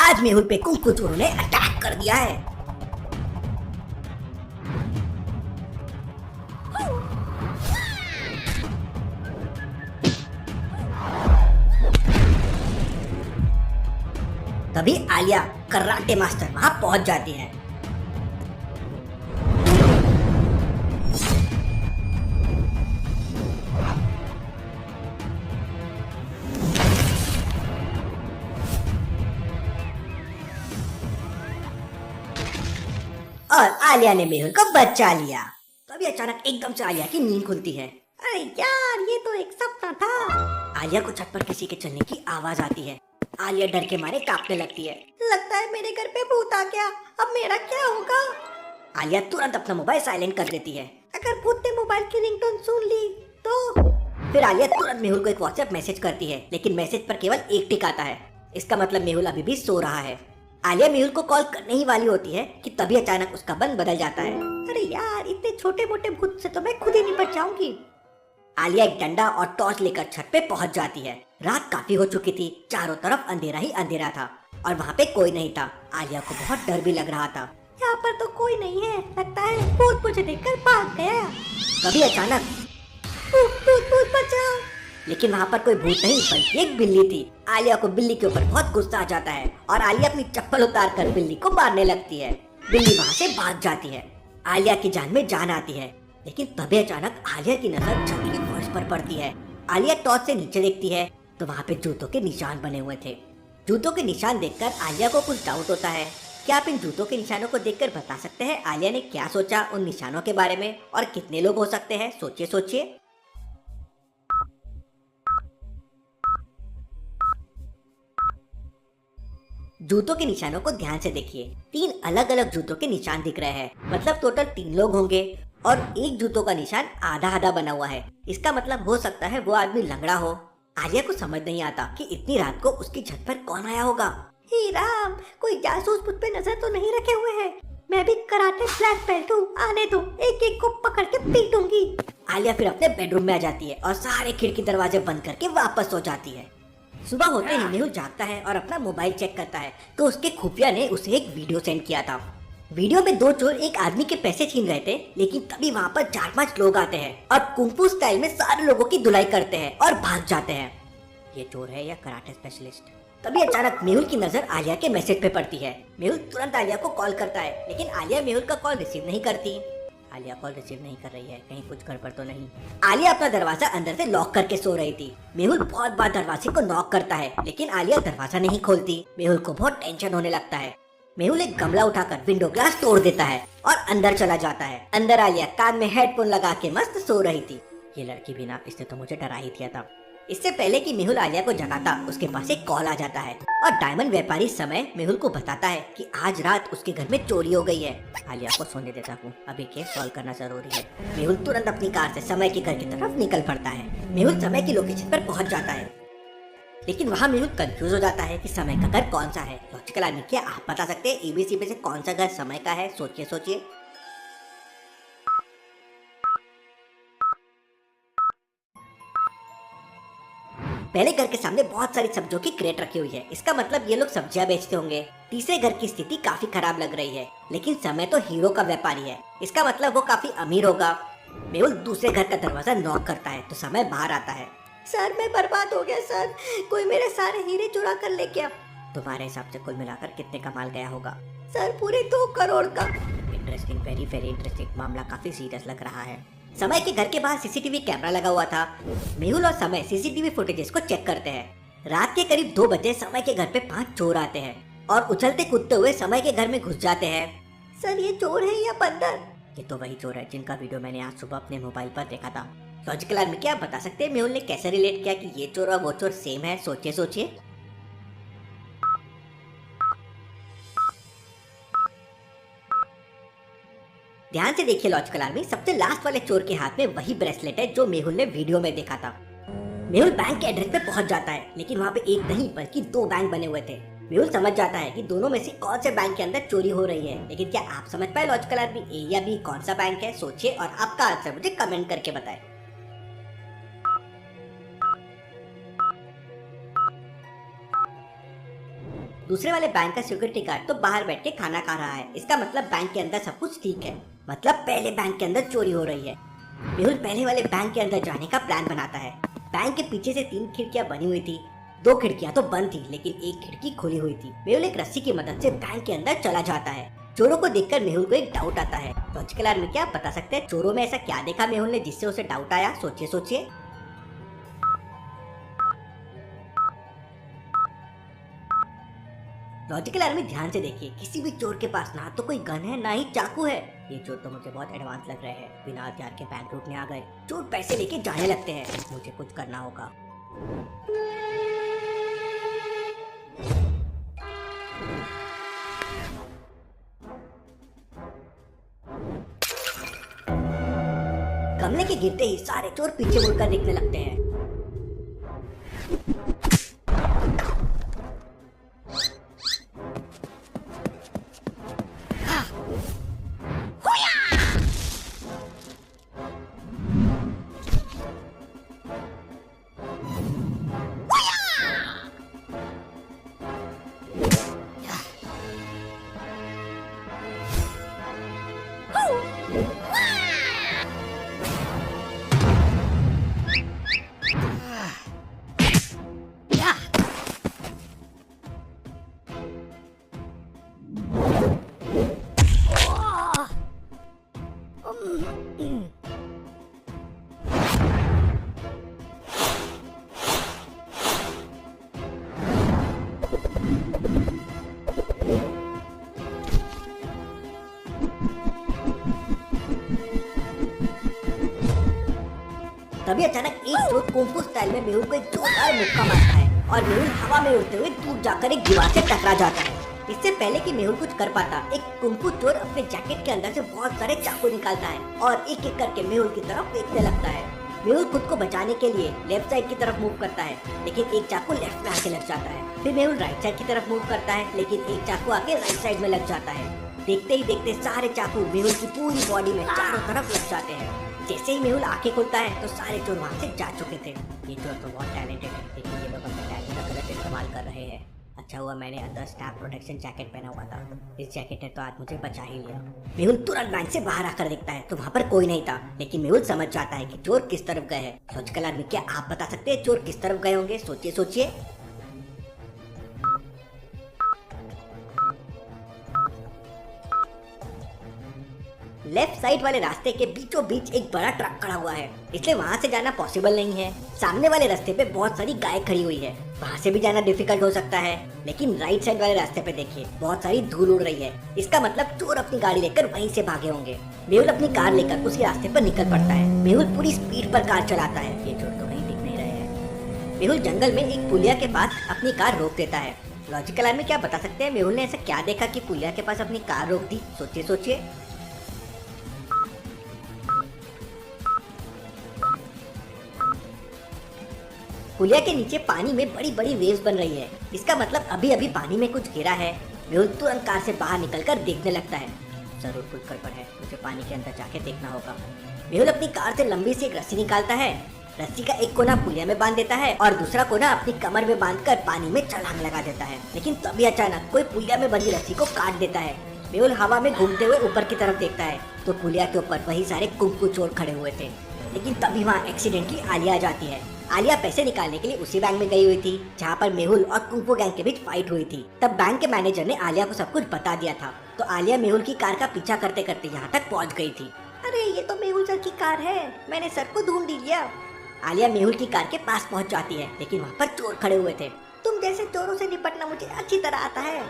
आज मेहुल पे कुंफू चोरों ने अटैक कर दिया है। तभी आलिया कराटे मास्टर वहां पहुंच जाती है। और आलिया ने मेहुल को बचा लिया। तभी अचानक एकदम से आलिया की नींद खुलती है। अरे यार, ये तो एक सपना था। आलिया को छत पर किसी के चलने की आवाज आती है। आलिया डर के मारे कांपने लगती है। लगता है मेरे घर पे भूत आ गया, अब मेरा क्या होगा। आलिया तुरंत अपना मोबाइल साइलेंट कर देती है। अगर भूत ने मोबाइल की रिंगटोन सुन ली तो। फिर आलिया तुरंत मेहुल को एक व्हाट्सएप मैसेज करती है, लेकिन मैसेज पर केवल एक टिक आता है। इसका मतलब मेहुल अभी भी सो रहा है। आलिया मेहुल को कॉल करने ही वाली होती है कि तभी अचानक उसका मन बदल जाता है। अरे यार, इतने छोटे मोटे भूत से तो मैं खुद ही निपट जाऊंगी। आलिया एक डंडा और टॉर्च लेकर छत पे पहुंच जाती है। रात काफी हो चुकी थी, चारों तरफ अंधेरा ही अंधेरा था और वहाँ पे कोई नहीं था। आलिया को बहुत डर भी लग रहा था। यहाँ पर तो कोई नहीं है, लगता है भूत मुझे देखकर भाग गया। तभी अचानक भूत बचाओ। लेकिन वहाँ पर कोई भूत नहीं बल्कि एक बिल्ली थी। आलिया को बिल्ली के ऊपर बहुत गुस्सा आ जाता है और आलिया अपनी चप्पल उतार कर बिल्ली को मारने लगती है। बिल्ली वहाँ से भाग जाती है। आलिया की जान में जान आती है, लेकिन तभी अचानक आलिया की नजर छत के फर्श पर पड़ती है। आलिया टॉर्च से नीचे देखती है तो वहाँ पे जूतों के निशान बने हुए थे। जूतों के निशान देखकर आलिया को कुछ डाउट होता है। क्या आप इन जूतों के निशानों को देखकर बता सकते हैं आलिया ने क्या सोचा उन निशानों के बारे में और कितने लोग हो सकते हैं? सोचिए सोचिए। जूतों के निशानों को ध्यान से देखिए। 3 अलग अलग जूतों के निशान दिख रहे हैं, मतलब टोटल 3 लोग होंगे और एक जूतों का निशान आधा आधा बना हुआ है। इसका मतलब हो सकता है वो आदमी लंगड़ा हो। आलिया को समझ नहीं आता कि इतनी रात को उसकी छत पर कौन आया होगा। हे राम, कोई जासूस मुझ पे नजर तो नहीं रखे हुए हैं। मैं भी कराटे ब्लैक बेल्ट हूँ, आने दो, एक एक को पकड़ के पीटूंगी। आलिया फिर अपने बेडरूम में आ जाती है और सारे खिड़की दरवाजे बंद करके वापस सो जाती है। सुबह होते ही मेहुल जागता है और अपना मोबाइल चेक करता है तो उसके खुफिया ने उसे एक वीडियो सेंड किया था। वीडियो में 2 चोर एक आदमी के पैसे छीन रहे थे, लेकिन तभी वहाँ पर 4-5 लोग आते हैं और कुंफू स्टाइल में सारे लोगों की धुलाई करते हैं और भाग जाते हैं। ये चोर है या कराटे स्पेशलिस्ट? तभी अचानक मेहुल की नजर आलिया के मैसेज पे पड़ती है। मेहुल तुरंत आलिया को कॉल करता है, लेकिन आलिया मेहुल का कॉल रिसीव नहीं करती। आलिया कॉल रिसीव नहीं कर रही है, कहीं कुछ गड़बड़ तो नहीं। आलिया अपना दरवाजा अंदर से लॉक करके सो रही थी। मेहुल बहुत बार दरवाजे को नॉक करता है, लेकिन आलिया दरवाजा नहीं खोलती। मेहुल को बहुत टेंशन होने लगता है। मेहुल एक गमला उठाकर विंडो ग्लास तोड़ देता है और अंदर चला जाता है। अंदर आलिया कान में हेडफोन लगा के मस्त सो रही थी। ये लड़की भी ना, इसने तो मुझे डरा ही दिया था। इससे पहले कि मेहुल आलिया को जगाता, उसके पास एक कॉल आ जाता है और डायमंड व्यापारी समय मेहुल को बताता है कि आज रात उसके घर में चोरी हो गई है। आलिया को सोने देता हूँ, अभी केस सॉल्व करना जरूरी है। मेहुल तुरंत अपनी कार से समय के घर की तरफ निकल पड़ता है। मेहुल समय की लोकेशन पर पहुंच जाता है, लेकिन वहाँ मेहुल कंफ्यूज हो जाता है कि समय का घर कौन सा है। लॉजिकल आदमी, क्या आप बता सकते हैं एबीसी में से कौन सा घर समय का है? सोचिए सोचिए। पहले घर के सामने बहुत सारी सब्जियों की क्रेट रखी हुई है। इसका मतलब ये लोग सब्जियां बेचते होंगे। तीसरे घर की स्थिति काफी खराब लग रही है, लेकिन समय तो हीरो का व्यापारी है। इसका मतलब वो काफी अमीर होगा। मेहुल दूसरे घर का दरवाजा नॉक करता है तो समय बाहर आता है। सर, मैं बर्बाद हो गया सर, कोई मेरे सारे हीरे चुरा कर ले गया। तुम्हारे हिसाब से कुल मिलाकर कितने का माल गया होगा? सर, पूरे 2 करोड़ का। Interesting, very very interesting. मामला काफी सीरियस लग रहा है। समय के घर के बाहर सीसीटीवी कैमरा लगा हुआ था। मेहुल और समय सीसीटीवी फुटेजेस को चेक करते हैं। रात के करीब 2 बजे समय के घर पे 5 चोर आते हैं और उछलते कूदते हुए समय के घर में घुस जाते हैं। सर, ये चोर है या बंदर? ये तो वही चोर है जिनका वीडियो मैंने आज सुबह अपने मोबाइल पर देखा था। लॉजिकल आदमी, क्या आप बता सकते हैं मेहुल ने कैसे रिलेट किया कि ये चोर और वो चोर सेम है? सोचिए सोचिए। ध्यान से देखिए लॉजिकल आदमी, सबसे लास्ट वाले चोर के हाथ में वही ब्रेसलेट है जो मेहुल ने वीडियो में देखा था। मेहुल बैंक के एड्रेस पे पहुंच जाता है, लेकिन वहाँ पे एक नहीं बल्कि 2 बैंक बने हुए थे। मेहुल समझ जाता है कि दोनों में से कौन से बैंक के अंदर चोरी हो रही है, लेकिन क्या आप समझ पाए लॉजिकल आदमी ए या बी कौन सा बैंक है? सोचिए और आपका आंसर मुझे कमेंट करके बताएं। दूसरे वाले बैंक का सिक्योरिटी गार्ड तो बाहर बैठ के खाना खा रहा है। इसका मतलब बैंक के अंदर सब कुछ ठीक है। मतलब पहले बैंक के अंदर चोरी हो रही है। मेहुल पहले वाले बैंक के अंदर जाने का प्लान बनाता है। बैंक के पीछे से 3 खिड़कियां बनी हुई थी। 2 खिड़कियां तो बंद थी लेकिन एक खिड़की खुली हुई थी। मेहुल एक रस्सी की मदद से बैंक के अंदर चला जाता है। चोरों को देखकर मेहुल को एक डाउट आता है। लॉजिकल आर्मी क्या बता सकते हैं चोरों में ऐसा क्या देखा मेहुल ने जिससे उसे डाउट आया? सोचिए सोचिए। लॉजिकल आर्मी ध्यान से देखिए, किसी भी चोर के पास ना तो कोई गन है ना ही चाकू है। ये चोर तो मुझे बहुत एडवांस लग रहे हैं, बिना हथियार के बैंक लूटने आ गए। चोर पैसे लेके जाने लगते हैं, मुझे कुछ करना होगा। गमले के गिरते ही सारे चोर पीछे मुड़कर देखने लगते हैं। तभी अचानक एक चोर कुंफू स्टाइल में मेहुल को एक जोरदार मुक्का मारता है और मेहुल हवा में उड़ते हुए दूर जाकर एक दीवार से टकरा जाता है। इससे पहले कि मेहुल कुछ कर पाता, एक कुंफू चोर अपने जैकेट के अंदर से बहुत सारे चाकू निकालता है और एक एक करके मेहुल की तरफ फेंकने लगता है। मेहुल खुद को बचाने के लिए लेफ्ट साइड की तरफ मूव करता है, लेकिन एक चाकू लेफ्ट में आके लग जाता है। फिर मेहुल राइट साइड की तरफ मूव करता है, लेकिन एक चाकू आके राइट साइड में लग जाता है। देखते ही देखते सारे चाकू मेहुल की पूरी बॉडी में चारों तरफ लग जाते हैं। जैसे ही मेहुल आंखें खोलता है तो सारे चोर वहाँ से जा चुके थे। ये चोर तो बहुत टैलेंटेड है, लेकिन ये लोग अपने टैलेंट का गलत इस्तेमाल कर रहे हैं। अच्छा हुआ मैंने अंदर स्नैप प्रोटेक्शन जैकेट पहना हुआ था, इस जैकेट ने तो आज मुझे बचा ही लिया। मेहुल तुरंत बैंक से बाहर आकर देखता है तो वहाँ पर कोई नहीं था, लेकिन मेहुल समझ जाता है कि चोर किस तरफ गए हैं। लॉजिकल आर्मी क्या आप बता सकते हैं चोर किस तरफ गए होंगे? सोचिए सोचिए। लेफ्ट साइड वाले रास्ते के बीचों बीच एक बड़ा ट्रक खड़ा हुआ है, इसलिए वहाँ से जाना पॉसिबल नहीं है। सामने वाले रास्ते पे बहुत सारी गाय खड़ी हुई है, वहाँ से भी जाना डिफिकल्ट हो सकता है। लेकिन राइट साइड वाले रास्ते पे देखिए बहुत सारी धूल उड़ रही है, इसका मतलब चोर अपनी गाड़ी लेकर वहीं से भागे होंगे। मेहुल अपनी कार लेकर उसी रास्ते पर निकल पड़ता है। मेहुल पूरी स्पीड पर कार चलाता है, ये चोर तो कहीं दिख नहीं रहे हैं। मेहुल जंगल में एक पुलिया के पास अपनी कार रोक देता है। लॉजिकल आर्मी क्या बता सकते हैं मेहुल ने ऐसा क्या देखा कि पुलिया के पास अपनी कार रोक दी? सोचिए सोचिए। पुलिया के नीचे पानी में बड़ी बड़ी वेव्स बन रही है, इसका मतलब अभी अभी पानी में कुछ गिरा है। मेहुल तुरंत कार से बाहर निकलकर देखने लगता है। जरूर कुछ गड़बड़ है, मुझे पानी के अंदर जाके देखना होगा। मेहुल अपनी कार से लंबी सी एक रस्सी निकालता है। रस्सी का एक कोना पुलिया में बांध देता है और दूसरा कोना अपनी कमर में बांधकर पानी में छलांग लगा देता है। लेकिन तभी अचानक कोई पुलिया में बंधी रस्सी को काट देता है। मेहुल हवा में घूमते हुए ऊपर की तरफ देखता है तो पुलिया के ऊपर वही सारे कुंफू चोर खड़े हुए थे। लेकिन तभी वहाँ एक्सीडेंटली आलिया आ जाती है। आलिया पैसे निकालने के लिए उसी बैंक में गई हुई थी जहाँ पर मेहुल और कुंफू गैंग के बीच फाइट हुई थी। तब बैंक के मैनेजर ने आलिया को सब कुछ बता दिया था, तो आलिया मेहुल की कार का पीछा करते करते यहाँ तक पहुँच गई थी। अरे ये तो मेहुल सर की कार है, मैंने सर को ढूंढ लिया। आलिया मेहुल की कार के पास पहुँच जाती है, लेकिन वहाँ पर चोर खड़े हुए थे। तुम जैसे चोरों से निपटना मुझे अच्छी तरह आता है।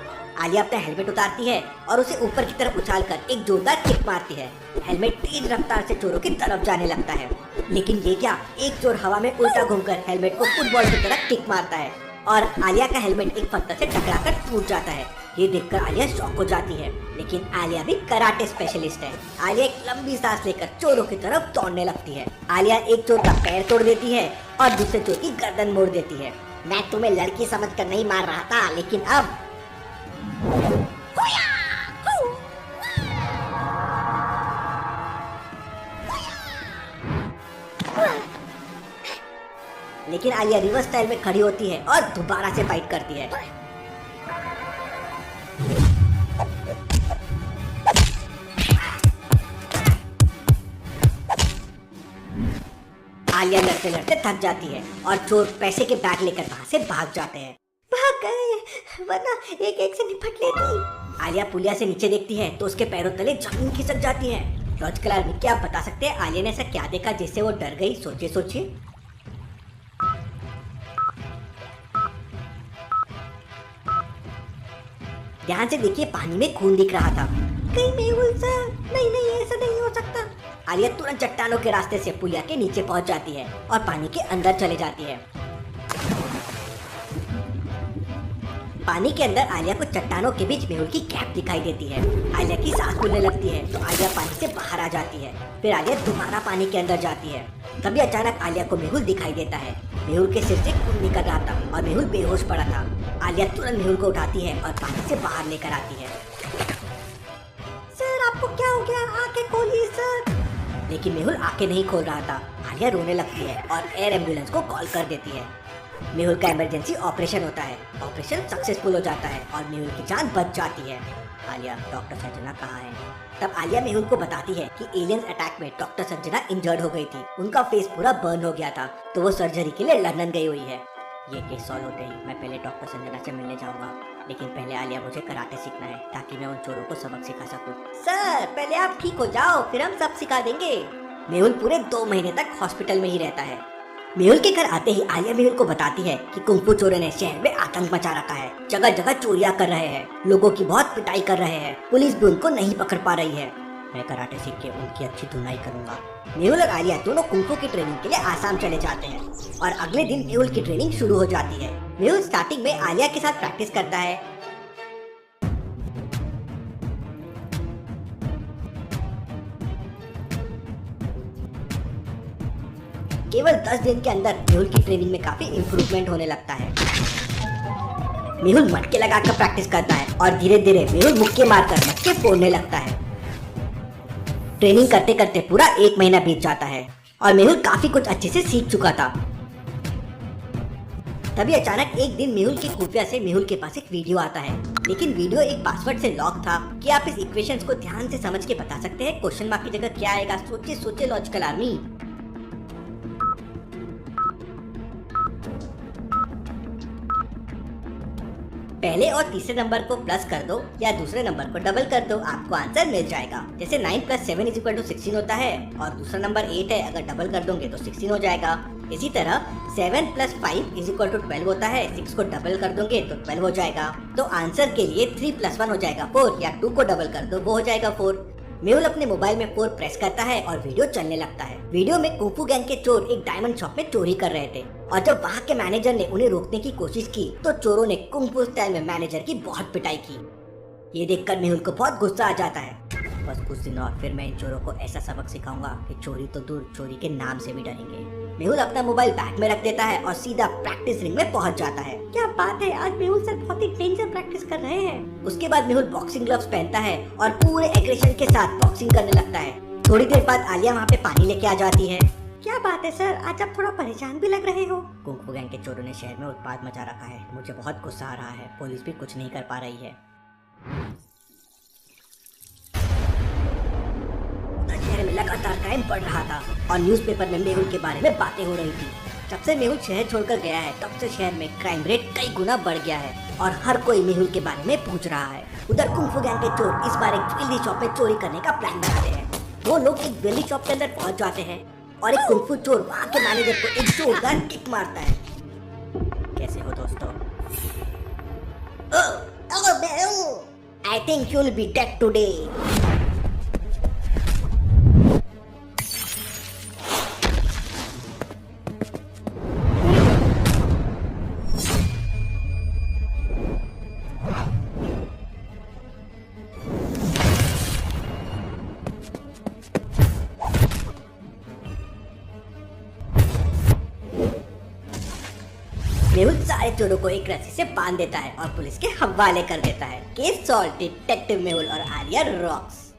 आलिया अपना हेलमेट उतारती है और उसे ऊपर की तरफ उछालकर एक जोरदार किक मारती है। हेलमेट तेज रफ्तार से चोरों की तरफ जाने लगता है, लेकिन ये क्या, एक चोर हवा में उल्टा घूमकर हेलमेट को फुटबॉल की तरह किक मारता है और आलिया का हेलमेट एक पत्थर से टकराकर टूट जाता है। ये देखकर आलिया शॉक हो जाती है, लेकिन आलिया भी कराटे स्पेशलिस्ट है। आलिया एक लंबी सांस लेकर चोरों की तरफ दौड़ने लगती है। आलिया एक चोर का पैर तोड़ देती है और दूसरे चोर की गर्दन मोड़ देती है। मैं तुम्हें लड़की समझकर नहीं मार रहा था, लेकिन अब आलिया रिवर्स स्टाइल में खड़ी होती है और दोबारा से फाइट करती है। लड़ते लड़ते थक जाती है और चोर पैसे के बैग लेकर वहाँ से भाग जाते हैं। भाग गए, वरना एक एक से निपट लेती। आलिया पुलिया से नीचे देखती है तो उसके पैरों तले जमीन खिसक जाती है। लॉजिकल आर्मी, क्या आप बता सकते हैं आलिया ने ऐसा क्या देखा जिससे वो डर गई? सोचिए सोचिए। ध्यान से देखिए, पानी में खून दिख रहा था। कहीं मेहुल सर? नहीं नहीं, ऐसा नहीं हो सकता। आलिया तुरंत चट्टानों के रास्ते से पुलिया के नीचे पहुंच जाती है और पानी के अंदर चले जाती है। पानी के अंदर आलिया को चट्टानों के बीच मेहुल की कैप दिखाई देती है। आलिया की सांस फूलने लगती है तो आलिया पानी से बाहर आ जाती है। फिर आलिया दोबारा पानी के अंदर जाती है। तभी अचानक आलिया को मेहुल दिखाई देता है। मेहुल के सिर से खून निकल रहा था और मेहुल बेहोश पड़ा था। आलिया तुरंत मेहुल को उठाती है और पानी से बाहर लेकर आती है। सर आपको क्या हो गया? आंखें खोलिए सर। लेकिन मेहुल आंखें नहीं खोल रहा था। आलिया रोने लगती है और एयर एम्बुलेंस को कॉल कर देती है। मेहुल का इमरजेंसी ऑपरेशन होता है। ऑपरेशन सक्सेसफुल हो जाता है और मेहुल की जान बच जाती है। आलिया, डॉक्टर संजना कहाँ है? तब आलिया मेहुल को बताती है कि एलियंस अटैक में डॉक्टर संजना इंजर्ड हो गई थी। उनका फेस पूरा बर्न हो गया था तो वो सर्जरी के लिए लंदन गई हुई है। ये केस सॉल्व होते ही मैं पहले डॉक्टर संजना से मिलने जाऊंगा, लेकिन पहले आलिया मुझे कराटे सीखना है ताकि मैं उन चोरों को सबक सिखा सकूं। सर पहले आप ठीक हो जाओ, फिर हम सब सिखा देंगे। मेहुल पूरे 2 महीने तक हॉस्पिटल में ही रहता है। मेहुल के घर आते ही आलिया मेहुल को बताती है कि कुंफू चोरों ने शहर में आतंक मचा रखा है। जगह जगह चोरियां कर रहे हैं, लोगों की बहुत पिटाई कर रहे हैं, पुलिस भी उनको नहीं पकड़ पा रही है। मैं कराटे सीख के उनकी अच्छी धुनाई करूंगा। मेहुल और आलिया दोनों कुंफू की ट्रेनिंग के लिए आसाम चले जाते हैं और अगले दिन मेहुल की ट्रेनिंग शुरू हो जाती है। मेहुल स्टार्टिंग में आलिया के साथ प्रैक्टिस करता है। केवल 10 दिन के अंदर मेहुल की ट्रेनिंग में काफी इम्प्रूवमेंट होने लगता है। मेहुल मटके लगाकर प्रैक्टिस करता है और धीरे धीरे मेहुल मुक्के मारकर मटके फोड़ने लगता है। ट्रेनिंग करते करते पूरा 1 महीना बीत जाता है और मेहुल काफी कुछ अच्छे से सीख चुका था। तभी अचानक एक दिन मेहुल की खुफिया से मेहुल के पास एक वीडियो आता है, लेकिन वीडियो एक पासवर्ड से लॉक था। कि आप इस इक्वेशंस को ध्यान से समझ के बता सकते हैं क्वेश्चन मार्क की जगह क्या आएगा? सोचिए सोचिए लॉजिकल आर्मी। पहले और तीसरे नंबर को प्लस कर दो या दूसरे नंबर को डबल कर दो, आपको आंसर मिल जाएगा। जैसे 9 + 7 = 16 होता है और दूसरा नंबर 8 है, अगर डबल कर दोगे तो 16 हो जाएगा। इसी तरह 7 + 5 = 12 होता है, 6 को डबल कर दोगे तो 12 हो जाएगा। तो आंसर के लिए 3 + 1 हो जाएगा 4, या 2 को डबल कर दो वो हो जाएगा 4। मेहुल अपने मोबाइल में 4 प्रेस करता है और वीडियो चलने लगता है। वीडियो में कुंफू गैंग के चोर एक डायमंड शॉप में चोरी कर रहे थे और जब वहाँ के मैनेजर ने उन्हें रोकने की कोशिश की तो चोरों ने कुंफू स्टाइल में मैनेजर की बहुत पिटाई की। ये देखकर मेहुल को बहुत गुस्सा आ जाता है। बस कुछ दिन और फिर मैं इन चोरों को ऐसा सबक सिखाऊंगा कि चोरी तो दूर, चोरी के नाम से भी डरेंगे। मेहुल अपना मोबाइल बैग में रख देता है और सीधा प्रैक्टिस रिंग में पहुंच जाता है। क्या बात है, आज मेहुल सर बहुत ही डेंजर प्रैक्टिस कर रहे हैं। उसके बाद मेहुल बॉक्सिंग ग्लव्स पहनता है और पूरे एग्रेशन के साथ बॉक्सिंग करने लगता है। थोड़ी देर बाद आलिया वहाँ पे पानी लेके आ जाती है। क्या बात है सर, आज आप थोड़ा परेशान भी लग रहे हो। कुंफू गैंग के चोरों ने शहर में उत्पात मचा रखा है, मुझे बहुत गुस्सा आ रहा है। पुलिस भी कुछ नहीं कर पा रही है। शहर में लगातार क्राइम बढ़ रहा था और न्यूज़पेपर में मेहुल के बारे में बातें हो रही थी। जब से मेहुल शहर छोड़कर गया है तब से शहर में क्राइम रेट कई गुना बढ़ गया है और हर कोई मेहुल के बारे में पूछ रहा है। उधर कुंफू गैंग के चोर इस बार एक ज्वेलरी शॉप में चोरी करने का प्लान बनाते हैं। वो लोग एक ज्वेलरी शॉप के अंदर पहुंच जाते हैं और एक कुंफू चोर वहाँ के मैनेजर को एक जोरदार किक मारता है। कैसे हो दोस्तों? I think you'll be dead today. Mehul सारे चोरों को एक रस्सी से बांध देता है और पुलिस के हवाले कर देता है। केस सॉल्व, डिटेक्टिव मेहुल और आलिया रॉक्स।